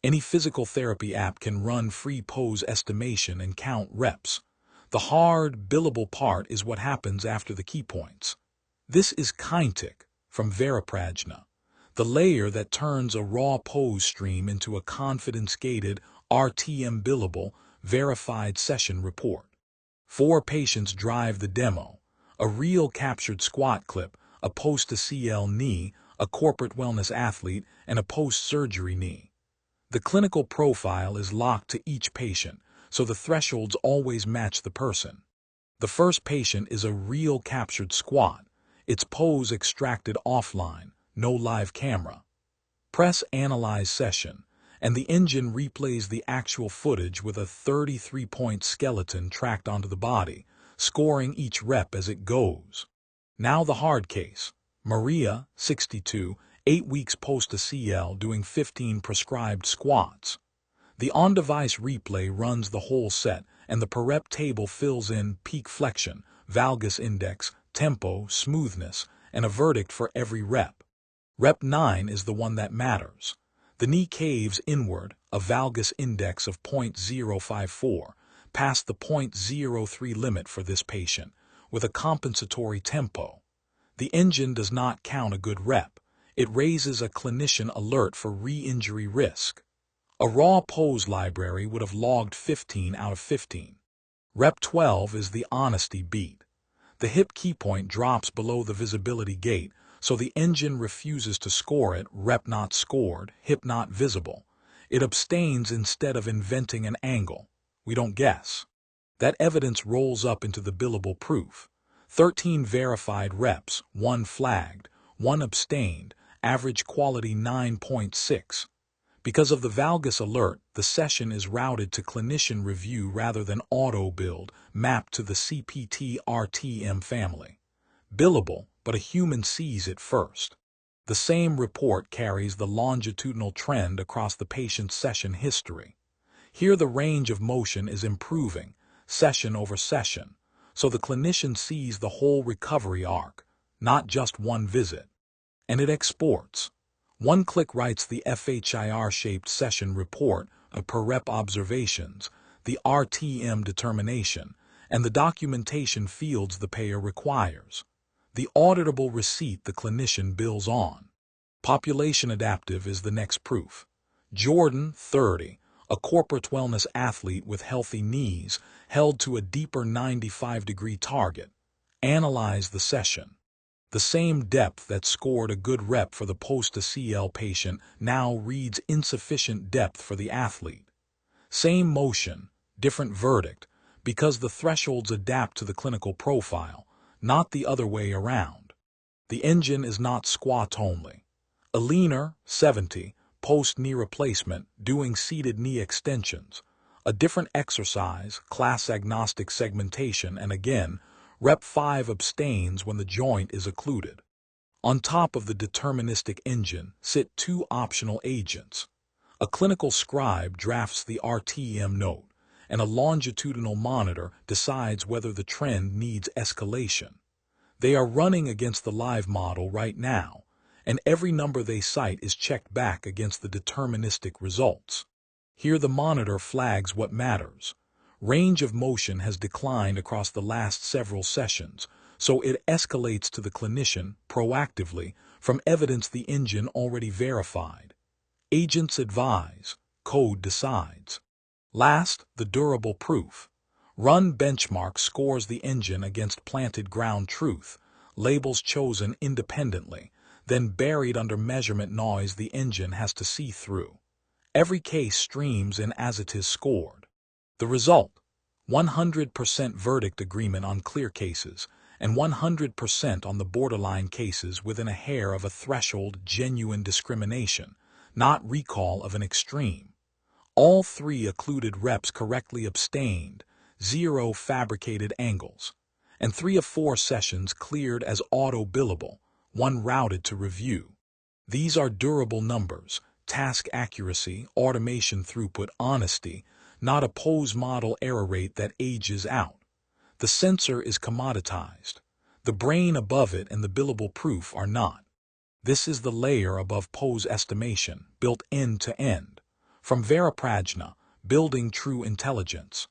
Any physical therapy app can run free pose estimation and count reps. The hard, billable part is what happens after the keypoints. This is Kinetiq from Therapeutic, the layer that turns a raw pose stream into a confidence-gated, RTM billable, verified session report. 4 patients drive the demo: a real captured squat clip, a post-ACL knee, a corporate wellness athlete, and a post-surgery knee. The clinical profile is locked to each patient, so the thresholds always match the person. The first patient is a real captured squat, its pose extracted offline, no live camera. Press Analyze Session, and the engine replays the actual footage with a 33-point skeleton tracked onto the body, scoring each rep as it goes. Now the hard case. Maria, 62, 8 weeks post-ACL doing 15 prescribed squats. The on-device replay runs the whole set, and the per rep table fills in peak flexion, valgus index, tempo, smoothness, and a verdict for every rep. Rep 9 is the one that matters. The knee caves inward, a valgus index of 0.054, past the 0.03 limit for this patient, with a compensatory tempo. The engine does not count a good rep. It raises a clinician alert for re-injury risk. A raw pose library would have logged 15 out of 15. Rep 12 is the honesty beat. The hip keypoint drops below the visibility gate, so the engine refuses to score it. Rep not scored, hip not visible. It abstains instead of inventing an angle. We don't guess. That evidence rolls up into the billable proof. 13 verified reps, 1 flagged, 1 abstained, average quality 9.6. Because of the valgus alert, the session is routed to clinician review rather than auto-build, mapped to the CPT-RTM family. Billable, but a human sees it first. The same report carries the longitudinal trend across the patient's session history. Here the range of motion is improving, session over session, so the clinician sees the whole recovery arc, not just one visit. And it exports. One click writes the FHIR-shaped session report of per rep observations, the RTM determination, and the documentation fields the payer requires. The auditable receipt the clinician bills on. Population adaptive is the next proof. Jordan, 30, a corporate wellness athlete with healthy knees, held to a deeper 95-degree target. Analyze the session. The same depth that scored a good rep for the post-ACL patient now reads insufficient depth for the athlete. Same motion, different verdict, because the thresholds adapt to the clinical profile, not the other way around. The engine is not squat only. A leaner, 70, post-knee replacement, doing seated knee extensions. A different exercise, class-agnostic segmentation, and again, Rep 5 abstains when the joint is occluded. On top of the deterministic engine sit 2 optional agents. A clinical scribe drafts the RTM note, and a longitudinal monitor decides whether the trend needs escalation. They are running against the live model right now, and every number they cite is checked back against the deterministic results. Here the monitor flags what matters. Range of motion has declined across the last several sessions, so it escalates to the clinician proactively from evidence the engine already verified. Agents advise, code decides. Last, the durable proof. Run benchmark scores the engine against planted ground truth, labels chosen independently, then buried under measurement noise the engine has to see through. Every case streams in as it is scored. The result: 100% verdict agreement on clear cases and 100% on the borderline cases within a hair of a threshold genuine discrimination, not recall of an extreme. All 3 occluded reps correctly abstained, 0 fabricated angles, and 3 of 4 sessions cleared as auto-billable, 1 routed to review. These are durable numbers, task accuracy, automation throughput, honesty, not a pose model error rate that ages out. The sensor is commoditized. The brain above it and the billable proof are not. This is the layer above pose estimation, built end to end. From Building True Intelligence.